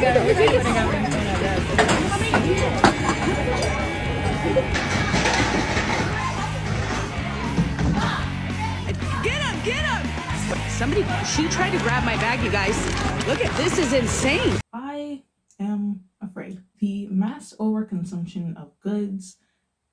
Get him! Somebody, she tried to grab my bag, you guys. Look at this, is insane. I am afraid. The mass overconsumption of goods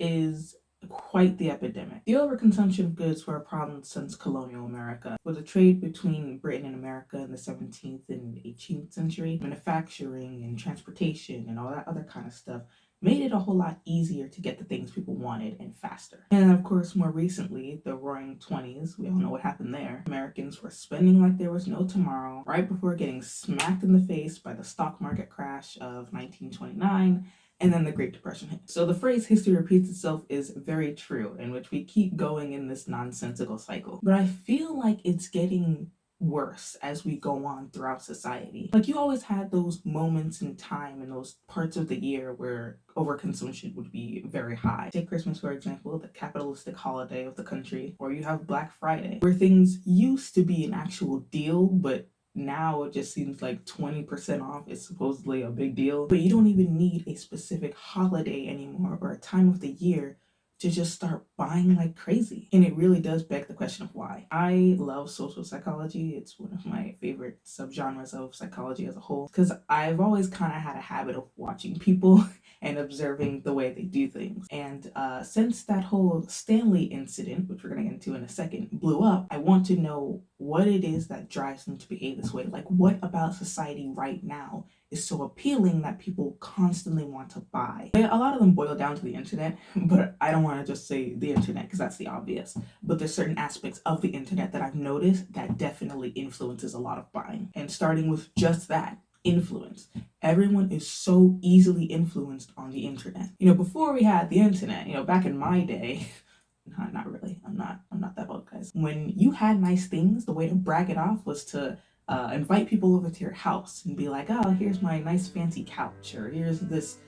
is quite the epidemic. The overconsumption of goods were a problem since colonial America. With the trade between Britain and America in the 17th and 18th century, manufacturing and transportation and all that other kind of stuff made it a whole lot easier to get the things people wanted and faster. And of course, more recently, the roaring 20s, we all know what happened there. Americans were spending like there was no tomorrow, right before getting smacked in the face by the stock market crash of 1929, and then the Great Depression hit. So the phrase history repeats itself is very true, in which we keep going in this nonsensical cycle. But I feel like it's getting worse as we go on throughout society. Like, you always had those moments in time and those parts of the year where overconsumption would be very high. Take Christmas, for example, the capitalistic holiday of the country, or you have Black Friday, where things used to be an actual deal, but now it just seems like 20% off is supposedly a big deal. But you don't even need a specific holiday anymore or a time of the year to just start buying like crazy. And it really does beg the question of why. I love social psychology. It's one of my favorite subgenres of psychology as a whole, because I've always kind of had a habit of watching people and observing the way they do things. And since that whole Stanley incident, which we're gonna get into in a second, blew up, I want to know what it is that drives them to behave this way. Like, what about society right now is so appealing that people constantly want to buy? A lot of them boil down to the internet, but I don't want to just say the internet because that's the obvious. But there's certain aspects of the internet that I've noticed that definitely influences a lot of buying. And starting with just that, influence. Everyone is so easily influenced on the internet. Before we had the internet, back in my day, not really. I'm not that old, guys. When you had nice things, the way to brag it off was to invite people over to your house and be like, oh, here's my nice fancy couch, or here's this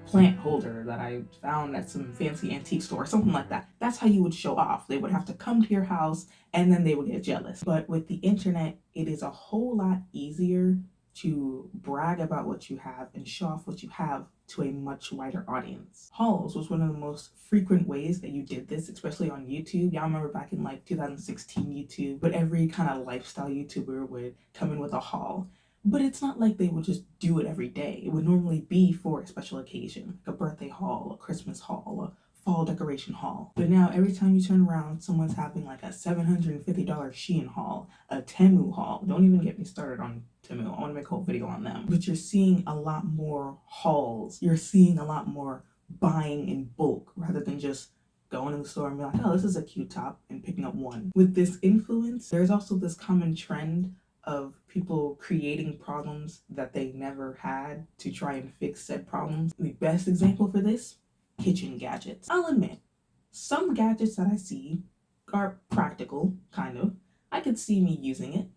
plant holder that I found at some fancy antique store, something like that. That's how you would show off. They would have to come to your house and then they would get jealous. But with the internet, it is a whole lot easier to brag about what you have and show off what you have to a much wider audience. Hauls was one of the most frequent ways that you did this, especially on YouTube. Y'all remember back in like 2016 YouTube, but every kind of lifestyle YouTuber would come in with a haul. But it's not like they would just do it every day. It would normally be for a special occasion, like a birthday haul, a Christmas haul, a fall decoration haul. But now every time you turn around, someone's having like a $750 Shein haul, a Temu haul. Don't even get me started on Temu. I want to make a whole video on them. But you're seeing a lot more hauls. You're seeing a lot more buying in bulk rather than just going to the store and be like, oh, this is a cute top, and picking up one. With this influence, there's also this common trend of people creating problems that they never had to try and fix said problems. The best example for this, kitchen gadgets. I'll admit, some gadgets that I see are practical, kind of. I could see me using it.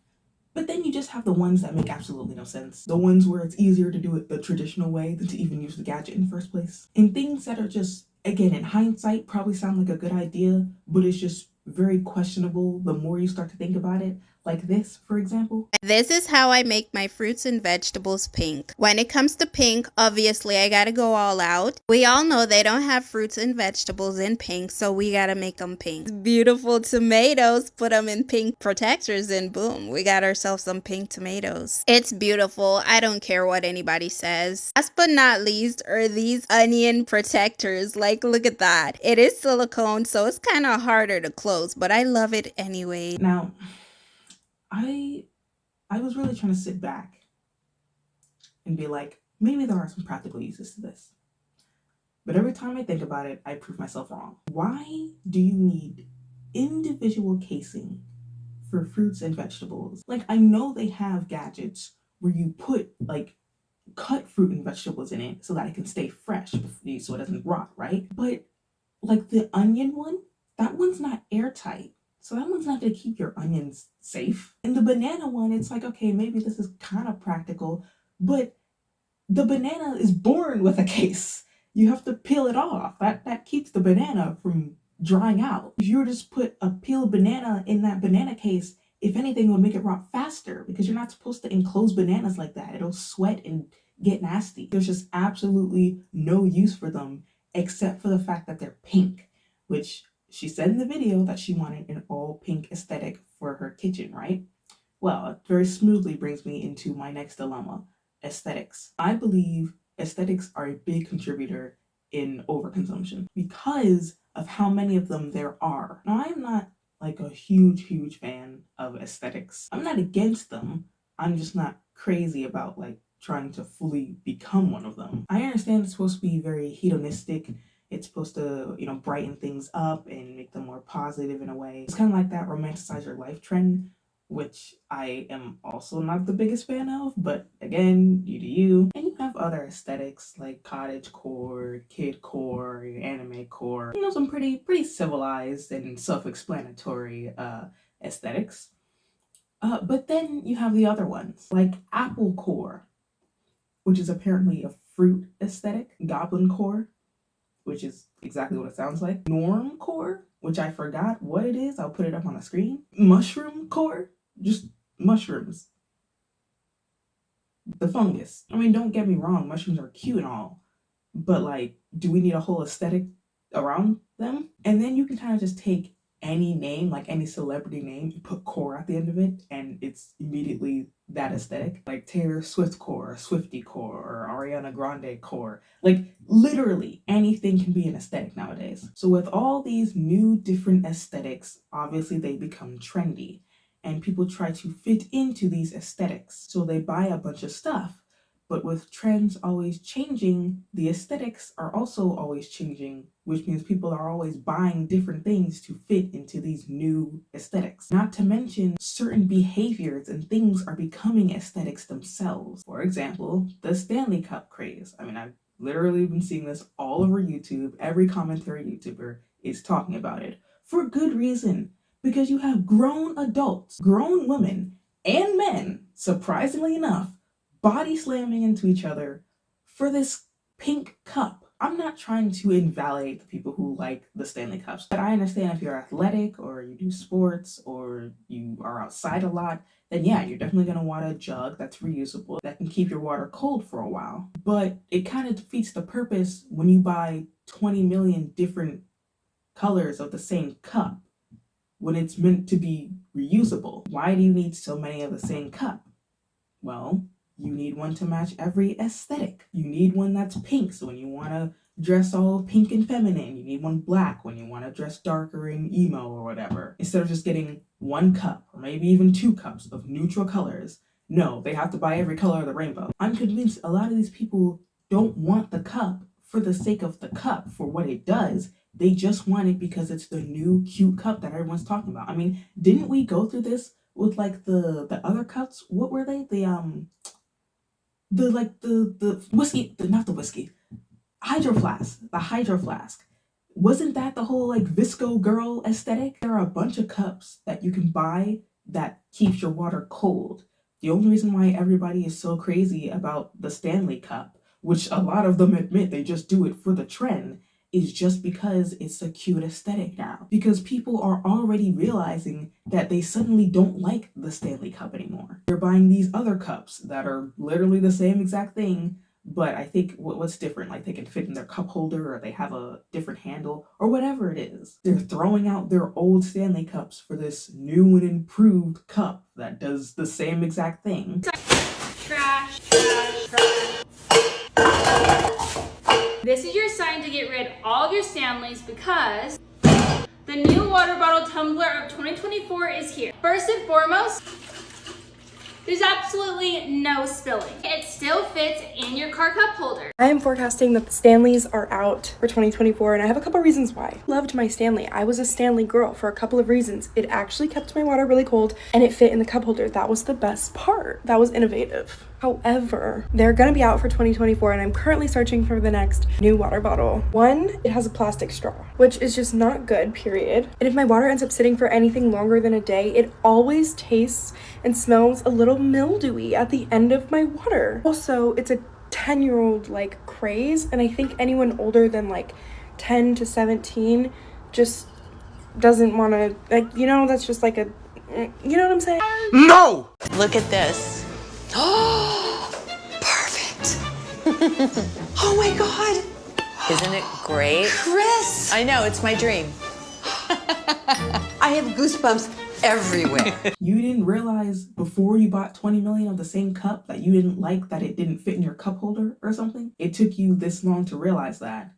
But then you just have the ones that make absolutely no sense. The ones where it's easier to do it the traditional way than to even use the gadget in the first place. And things that are just, again, in hindsight, probably sound like a good idea, but it's just very questionable the more you start to think about it. Like this, for example. This is how I make my fruits and vegetables pink. When it comes to pink, obviously I gotta go all out. We all know they don't have fruits and vegetables in pink, so we gotta make them pink. Beautiful tomatoes, put them in pink protectors and boom, we got ourselves some pink tomatoes. It's beautiful. I don't care what anybody says. Last but not least are these onion protectors. Like, look at that. It is silicone, so it's kind of harder to close, but I love it anyway. Now, I was really trying to sit back and be like, maybe there are some practical uses to this. But every time I think about it, I prove myself wrong. Why do you need individual casing for fruits and vegetables? Like, I know they have gadgets where you put, like, cut fruit and vegetables in it so that it can stay fresh so it doesn't rot, right? But, like, the onion one, that one's not airtight. So that one's not going to keep your onions safe. And the banana one, it's like, okay, maybe this is kind of practical, but the banana is born with a case. You have to peel it off. That keeps the banana from drying out. If you were just put a peeled banana in that banana case, If anything, it would make it rot faster because you're not supposed to enclose bananas like that. It'll sweat and get nasty. There's just absolutely no use for them except for the fact that they're pink, which she said in the video that she wanted an all pink aesthetic for her kitchen, right? Well, it very smoothly brings me into my next dilemma, aesthetics. I believe aesthetics are a big contributor in overconsumption because of how many of them there are. Now, I am not like a huge fan of aesthetics. I'm not against them. I'm just not crazy about like trying to fully become one of them. I understand it's supposed to be very hedonistic. It's supposed to, brighten things up and make them more positive in a way. It's kind of like that romanticize your life trend, which I am also not the biggest fan of, but again, you do you. And you have other aesthetics like cottagecore, kidcore, animecore, some pretty civilized and self-explanatory aesthetics. But then you have the other ones like applecore, which is apparently a fruit aesthetic, goblincore, which is exactly what it sounds like, normcore, which I forgot what it is. I'll put it up on the screen. Mushroom core, just mushrooms. The fungus. I mean, don't get me wrong, mushrooms are cute and all, but like, do we need a whole aesthetic around them? And then you can kind of just take any name, like any celebrity name, you put core at the end of it, and it's immediately that aesthetic. Like Taylor Swift core, Swiftie core, or Ariana Grande core. Like literally anything can be an aesthetic nowadays. So with all these new different aesthetics, obviously they become trendy, and people try to fit into these aesthetics. So they buy a bunch of stuff. But with trends always changing, the aesthetics are also always changing, which means people are always buying different things to fit into these new aesthetics. Not to mention, certain behaviors and things are becoming aesthetics themselves. For example, the Stanley Cup craze. I mean, I've literally been seeing this all over YouTube. Every commentary YouTuber is talking about it. For good reason. Because you have grown adults, grown women, and men, surprisingly enough, body slamming into each other for this pink cup. I'm not trying to invalidate the people who like the Stanley Cups, but I understand if you're athletic or you do sports or you are outside a lot, then yeah, you're definitely going to want a jug that's reusable that can keep your water cold for a while. But it kind of defeats the purpose when you buy 20 million different colors of the same cup when it's meant to be reusable. Why do you need so many of the same cup? Well, you need one to match every aesthetic. You need one that's pink, so when you want to dress all pink and feminine. You need one black when you want to dress darker and emo or whatever. Instead of just getting one cup, or maybe even 2 cups of neutral colors, no, they have to buy every color of the rainbow. I'm convinced a lot of these people don't want the cup for the sake of the cup, for what it does. They just want it because it's the new cute cup that everyone's talking about. I mean, didn't we go through this with like the other cups? What were they? The whiskey, not the whiskey, hydro flask, the hydro flask. Wasn't that the whole like Visco girl aesthetic? There are a bunch of cups that you can buy that keeps your water cold. The only reason why everybody is so crazy about the Stanley Cup, which a lot of them admit they just do it for the trend, is just because it's a cute aesthetic now. Because people are already realizing that they suddenly don't like the Stanley Cup anymore. They're buying these other cups that are literally the same exact thing, but I think what's different, like they can fit in their cup holder or they have a different handle or whatever it is. They're throwing out their old Stanley Cups for this new and improved cup that does the same exact thing. Trash, trash, trash. This is your sign to get rid of all of your Stanleys because the new water bottle tumbler of 2024 is here. First and foremost, there's absolutely no spilling. It still fits in your car cup holder. I am forecasting that the Stanleys are out for 2024, and I have a couple reasons why. Loved my Stanley. I was a Stanley girl for a couple of reasons. It actually kept my water really cold, and it fit in the cup holder. That was the best part. That was innovative. However, they're gonna be out for 2024, and I'm currently searching for the next new water bottle. One, it has a plastic straw, which is just not good, period. And if my water ends up sitting for anything longer than a day, it always tastes and smells a little mildewy at the end of my water. Also, it's a 10-year-old like craze, and I think anyone older than like 10 to 17 just doesn't want to, like, you know, that's just like a You know what I'm saying? No! Look at this. Oh, perfect. Oh my God. Isn't it great? Chris! I know, it's my dream. I have goosebumps everywhere. You didn't realize before you bought 20 million of the same cup that you didn't like that it didn't fit in your cup holder or something? It took you this long to realize that.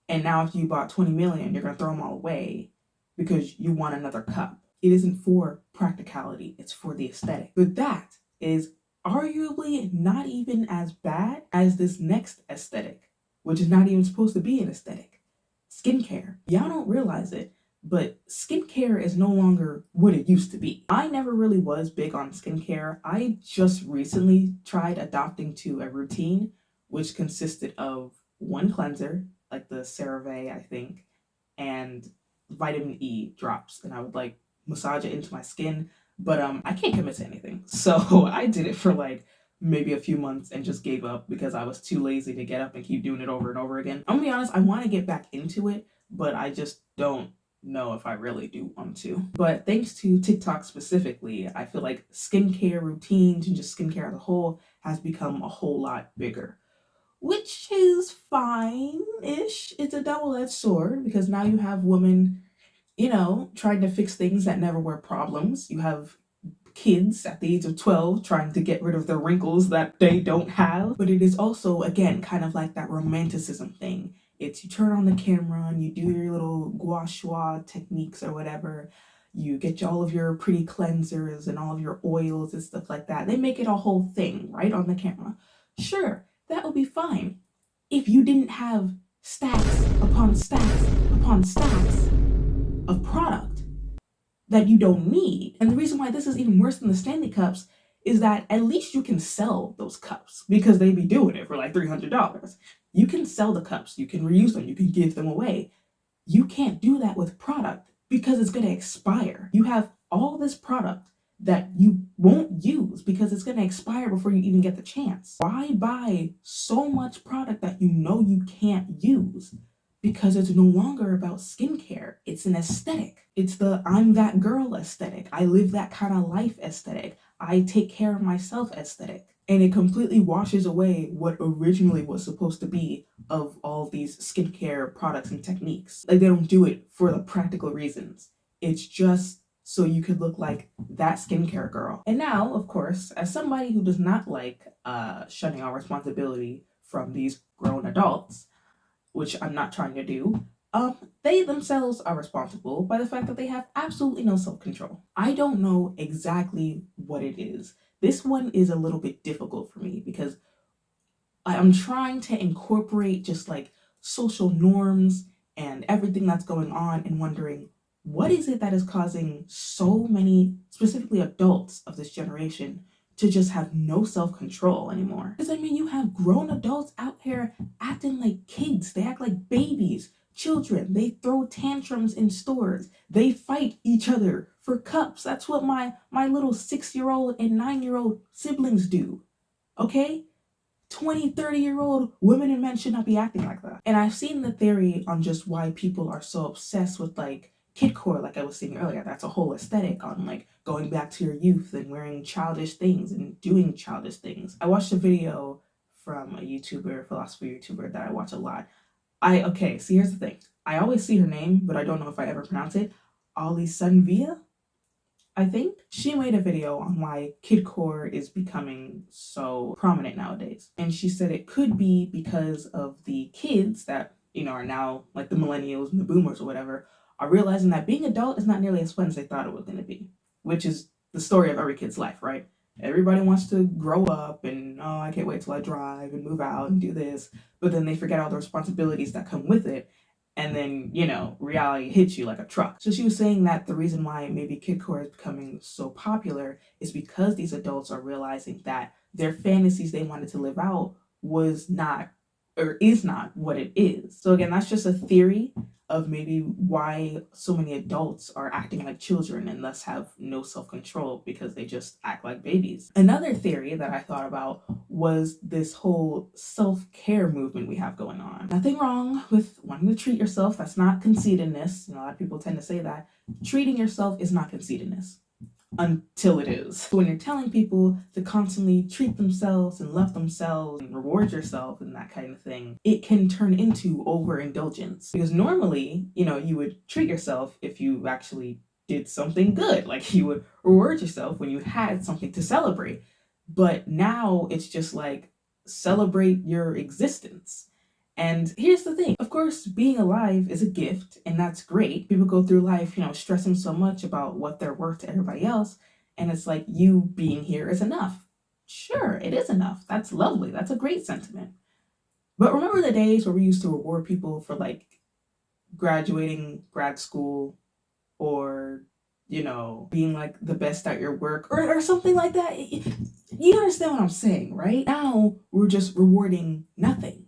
And now if you bought 20 million, you're gonna throw them all away because you want another cup. It isn't for practicality, it's for the aesthetic. But that is arguably not even as bad as this next aesthetic, which is not even supposed to be an aesthetic. Skincare. Y'all don't realize it, but skincare is no longer what it used to be. I never really was big on skincare. I just recently tried adopting to a routine which consisted of one cleanser, like the CeraVe, I think, and vitamin E drops, and I would like massage it into my skin, but I can't commit to anything. So I did it for like maybe a few months and just gave up because I was too lazy to get up and keep doing it over and over again. I'm gonna be honest, I want to get back into it, but I just don't know if I really do want to. But thanks to TikTok specifically, I feel like skincare routines and just skincare as a whole has become a whole lot bigger, which is fine-ish. It's a double-edged sword because now you have women, you know, trying to fix things that never were problems. You have kids at the age of 12 trying to get rid of the wrinkles that they don't have. But it is also, again, kind of like that romanticism thing. It's you turn on the camera and you do your little gua sha techniques or whatever. You get all of your pretty cleansers and all of your oils and stuff like that. They make it a whole thing right on the camera. Sure, that would be fine if you didn't have stacks upon stacks upon stacks of product that you don't need. And the reason why this is even worse than the Stanley Cups is that at least you can sell those cups because they be doing it for like $300. You can sell the cups, you can reuse them, you can give them away. You can't do that with product because it's going to expire. You have all this product that you won't use because it's going to expire before you even get the chance. Why buy so much product that you know you can't use? Because it's no longer about skincare. It's an aesthetic. It's the I'm that girl aesthetic. I live that kind of life aesthetic. I take care of myself aesthetic. And it completely washes away what originally was supposed to be of all these skincare products and techniques. Like they don't do it for the practical reasons. It's just so you could look like that skincare girl. And now, of course, as somebody who does not like shunning our responsibility from these grown adults, which I'm not trying to do, they themselves are responsible by the fact that they have absolutely no self-control. I don't know exactly what it is. This one is a little bit difficult for me because I'm trying to incorporate just like social norms and everything that's going on and wondering, what is it that is causing so many, specifically adults of this generation, to just have no self-control anymore? Because I mean, you have grown adults out here acting like kids. They act like babies, children. They throw tantrums in stores. They fight each other for cups. That's what my little 6-year-old and 9-year-old siblings do. Okay? 20, 30-year-old women and men should not be acting like that. And I've seen the theory on just why people are so obsessed with like kidcore, like I was saying earlier. That's a whole aesthetic on like going back to your youth and wearing childish things and doing childish things. I watched a video from a YouTuber, philosophy YouTuber that I watch a lot. Okay, so here's the thing. I always see her name, but I don't know if I ever pronounce it. Ali Sunvia, I think. She made a video on why kidcore is becoming so prominent nowadays. And she said it could be because of the kids that, you know, are now like the millennials and the boomers or whatever, are realizing that being adult is not nearly as fun as they thought it was going to be, which is the story of every kid's life, right? Everybody wants to grow up and, oh, I can't wait till I drive and move out and do this. But then they forget all the responsibilities that come with it. And then, you know, reality hits you like a truck. So she was saying that the reason why maybe kidcore is becoming so popular is because these adults are realizing that their fantasies they wanted to live out was not, or is not what it is. So again, that's just a theory of maybe why so many adults are acting like children and thus have no self-control because they just act like babies. Another theory that I thought about was this whole self-care movement we have going on. Nothing wrong with wanting to treat yourself. That's not conceitedness. You know, a lot of people tend to say that. Treating yourself is not conceitedness. until it is. So when you're telling people to constantly treat themselves and love themselves and reward yourself and that kind of thing, it can turn into overindulgence. Because normally, you would treat yourself if you actually did something good. Like you would reward yourself when you had something to celebrate. But now it's just like, celebrate your existence. And here's the thing. Of course, being alive is a gift, and that's great. People go through life, stressing so much about what they're worth to everybody else. And it's like, you being here is enough. Sure, it is enough. That's lovely. That's a great sentiment. But remember the days where we used to reward people for like graduating grad school or, being like the best at your work or something like that? You understand what I'm saying, right? Now we're just rewarding nothing.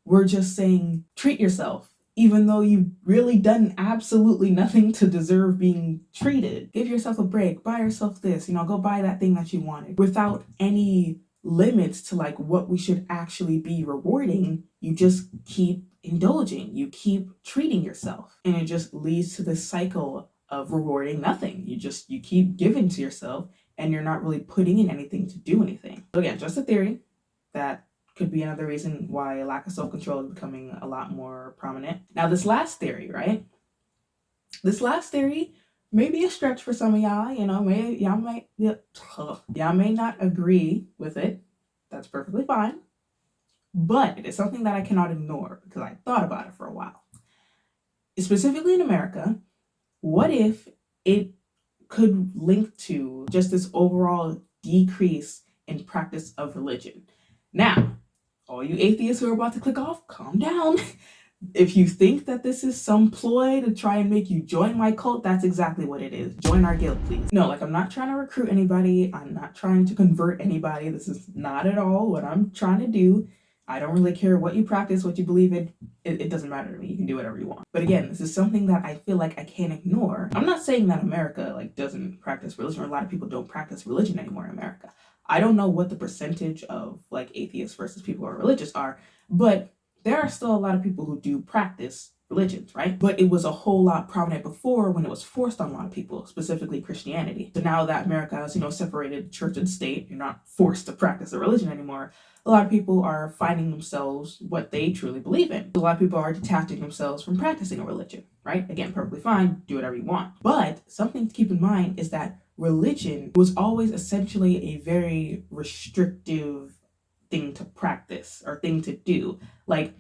We're just saying, treat yourself, even though you've really done absolutely nothing to deserve being treated. Give yourself a break, buy yourself this, go buy that thing that you wanted, without any limits to like what we should actually be rewarding. You just keep indulging, you keep treating yourself, and it just leads to this cycle of rewarding nothing. You keep giving to yourself, and you're not really putting in anything to do anything. So again, just a theory that could be another reason why lack of self-control is becoming a lot more prominent. Now, this last theory, right? This last theory may be a stretch for some of y'all. Y'all may not agree with it. That's perfectly fine. But it is something that I cannot ignore because I thought about it for a while. Specifically in America, what if it could link to just this overall decrease in practice of religion? Now, all you atheists who are about to click off, calm down. If you think that this is some ploy to try and make you join my cult, that's exactly what it is. Join our guild, please. No, I'm not trying to recruit anybody. I'm not trying to convert anybody. This is not at all what I'm trying to do. I don't really care what you practice, what you believe in. It doesn't matter to me. You can do whatever you want. But again, this is something that I feel like I can't ignore. I'm not saying that America doesn't practice religion, or a lot of people don't practice religion anymore in America. I don't know what the percentage of atheists versus people who are religious are, but there are still a lot of people who do practice religions, right? But it was a whole lot prominent before when it was forced on a lot of people, specifically Christianity. So now that America has, separated church and state, you're not forced to practice a religion anymore. A lot of people are finding themselves what they truly believe in. A lot of people are detaching themselves from practicing a religion, right? Again, perfectly fine, do whatever you want. But something to keep in mind is that religion was always essentially a very restrictive thing to practice or thing to do.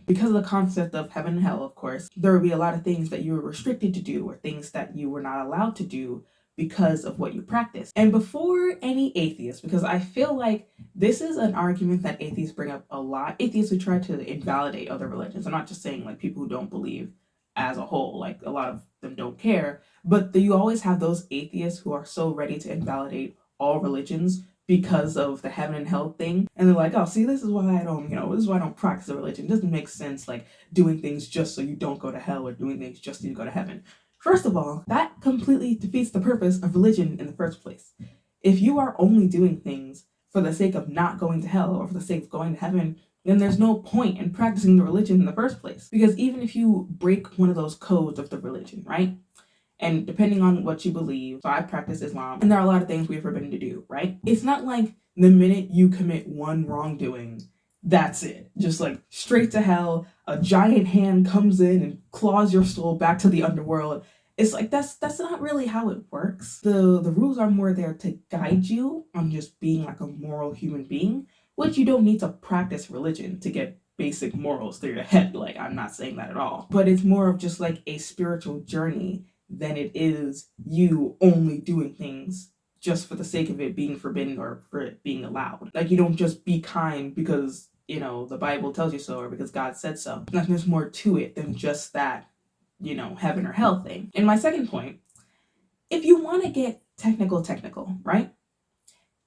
Because of the concept of heaven and hell, of course, there would be a lot of things that you were restricted to do or things that you were not allowed to do because of what you practice. And before any atheists, because I feel like this is an argument that atheists bring up a lot, atheists who try to invalidate other religions. I'm not just saying people who don't believe as a whole, a lot of them don't care, but you always have those atheists who are so ready to invalidate all religions because of the heaven and hell thing. And they're like, oh, see, this is why I don't practice a religion. It doesn't make sense, doing things just so you don't go to hell or doing things just so you go to heaven. First of all, that completely defeats the purpose of religion in the first place. If you are only doing things for the sake of not going to hell or for the sake of going to heaven, then there's no point in practicing the religion in the first place. Because even if you break one of those codes of the religion, right? And depending on what you believe, so I practice Islam, and there are a lot of things we're forbidden to do, right? It's not like the minute you commit one wrongdoing, that's it. Just straight to hell, a giant hand comes in and claws your soul back to the underworld. It's that's not really how it works. The rules are more there to guide you on just being a moral human being, which you don't need to practice religion to get basic morals through your head. I'm not saying that at all. But it's more of just a spiritual journey than it is you only doing things just for the sake of it being forbidden or for it being allowed. You don't just be kind because, the Bible tells you so or because God said so. There's more to it than just that, heaven or hell thing. And my second point, if you want to get technical, right?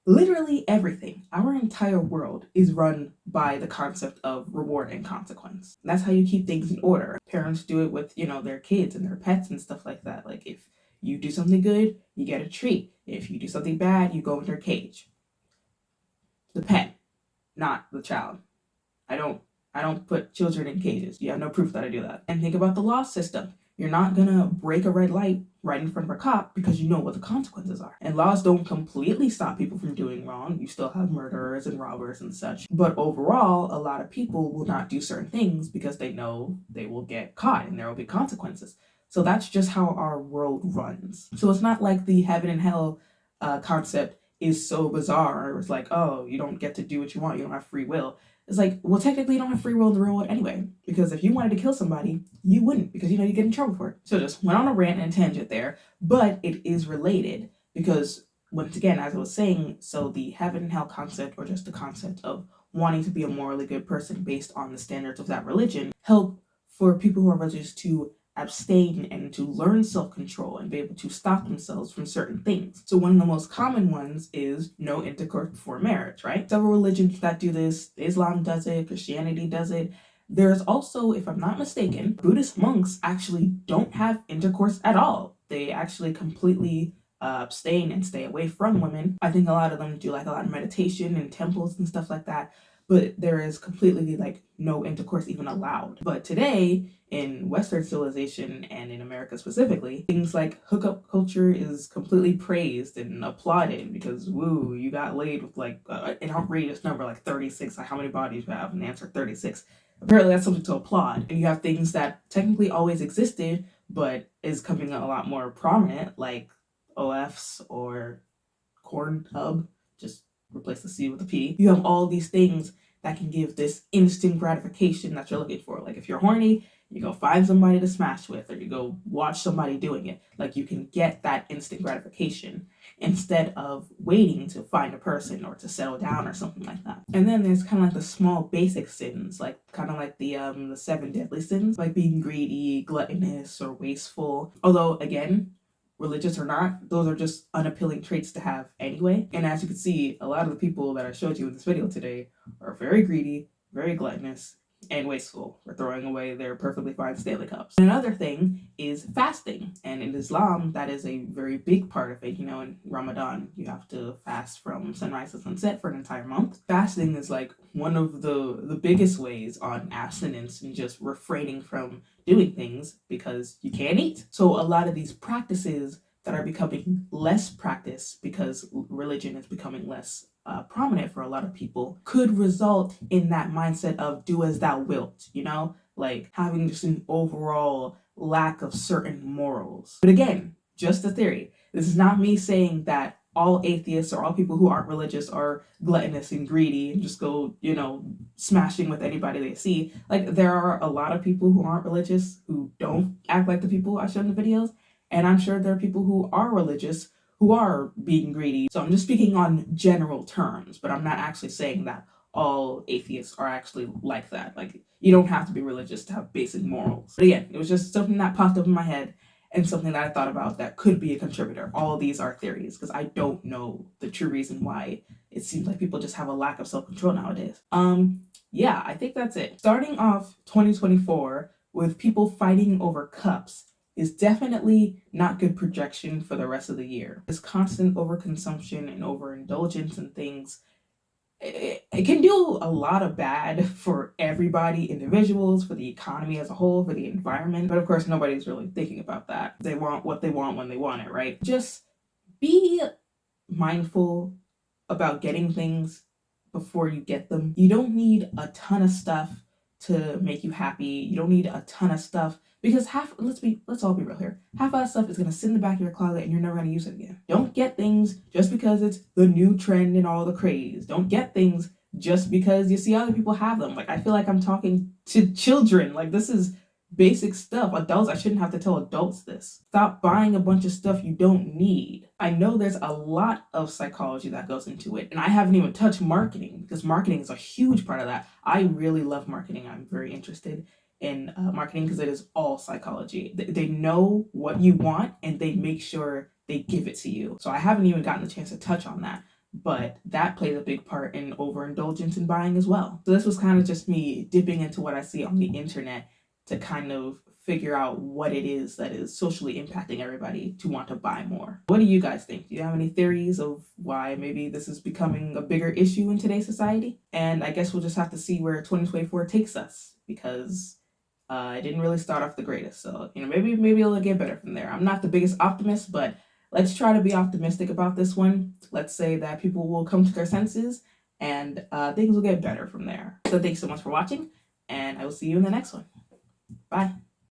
Literally everything, our entire world is run by the concept of reward and consequence. That's how you keep things in order. Parents do it with, their kids and their pets and stuff like that. If you do something good, you get a treat. If you do something bad, you go into a cage. The pet, not the child. I don't put children in cages. You have no proof that I do that. And think about the law system. You're not gonna break a red light right in front of a cop because you know what the consequences are. And laws don't completely stop people from doing wrong. You still have murderers and robbers and such. But overall, a lot of people will not do certain things because they know they will get caught and there will be consequences. So that's just how our world runs. So it's not like the heaven and hell concept is so bizarre. It's like, oh, you don't get to do what you want. You don't have free will. It's like, well, technically you don't have free will in the real world anyway, because if you wanted to kill somebody, you wouldn't, because you know you get in trouble for it. So just went on a rant and a tangent there, but it is related because, once again, as I was saying, so the heaven and hell concept, or just the concept of wanting to be a morally good person based on the standards of that religion, help for people who are religious to abstain and to learn self-control and be able to stop themselves from certain things. So one of the most common ones is no intercourse before marriage, right? Several religions that do this. Islam does it, Christianity does it. There's also, if I'm not mistaken, Buddhist monks actually don't have intercourse at all. They actually completely abstain and stay away from women. I think a lot of them do like a lot of meditation in temples and stuff like that, but there is completely like no intercourse even allowed. But today, in Western civilization and in America specifically, things like hookup culture is completely praised and applauded because, woo, you got laid with like an outrageous number, like 36, like how many bodies you have, and the answer 36. Apparently that's something to applaud. And you have things that technically always existed, but is coming a lot more prominent, like OFs or corn hub, just replace the C with a P. You have all these things that can give this instant gratification that you're looking for. Like if you're horny, you go find somebody to smash with, or you go watch somebody doing it. Like you can get that instant gratification instead of waiting to find a person or to settle down or something like that. And then there's kind of like the small basic sins, like kind of like the 7 deadly sins, like being greedy, gluttonous, or wasteful. Although again, religious or not, those are just unappealing traits to have anyway. And as you can see, a lot of the people that I showed you in this video today are very greedy, very gluttonous, and wasteful for throwing away their perfectly fine Stanley Cups. Another thing is fasting. And in Islam, that is a very big part of it. You know, in Ramadan, you have to fast from sunrise to sunset for an entire month. Fasting is like one of the biggest ways on abstinence and just refraining from doing things because you can't eat. So a lot of these practices that are becoming less practiced because religion is becoming less prominent for a lot of people could result in that mindset of do as thou wilt, you know, like having just an overall lack of certain morals. But again, just a theory. This is not me saying that all atheists or all people who aren't religious are gluttonous and greedy and just go, you know, smashing with anybody they see. Like there are a lot of people who aren't religious who don't act like the people I showed in the videos. And I'm sure there are people who are religious who are being greedy. So I'm just speaking on general terms, but I'm not actually saying that all atheists are actually like that. Like you don't have to be religious to have basic morals. But again, it was just something that popped up in my head and something that I thought about that could be a contributor. All of these are theories because I don't know the true reason why it seems like people just have a lack of self-control nowadays. Yeah, I think that's it. Starting off 2024 with people fighting over cups is definitely not good projection for the rest of the year. This constant overconsumption and overindulgence and things, it can do a lot of bad for everybody, individuals, for the economy as a whole, for the environment. But of course, nobody's really thinking about that. They want what they want when they want it, right? Just be mindful about getting things before you get them. You don't need a ton of stuff to make you happy. You don't need a ton of stuff because let's all be real here. Half of that stuff is gonna sit in the back of your closet and you're never gonna use it again. Don't get things just because it's the new trend and all the craze. Don't get things just because you see other people have them. Like I feel like I'm talking to children. Like this is basic stuff. Adults, I shouldn't have to tell adults this. Stop buying a bunch of stuff you don't need. I know there's a lot of psychology that goes into it, and I haven't even touched marketing because marketing is a huge part of that. I really love marketing. I'm very interested in marketing because it is all psychology. They know what you want and they make sure they give it to you. So I haven't even gotten the chance to touch on that, but that plays a big part in overindulgence in buying as well. So this was kind of just me dipping into what I see on the internet to kind of figure out what it is that is socially impacting everybody to want to buy more. What do you guys think? Do you have any theories of why maybe this is becoming a bigger issue in today's society? And I guess we'll just have to see where 2024 takes us because It didn't really start off the greatest, so maybe it'll get better from there. I'm not the biggest optimist, but let's try to be optimistic about this one. Let's say that people will come to their senses and things will get better from there. So thanks so much for watching, and I will see you in the next one. Bye.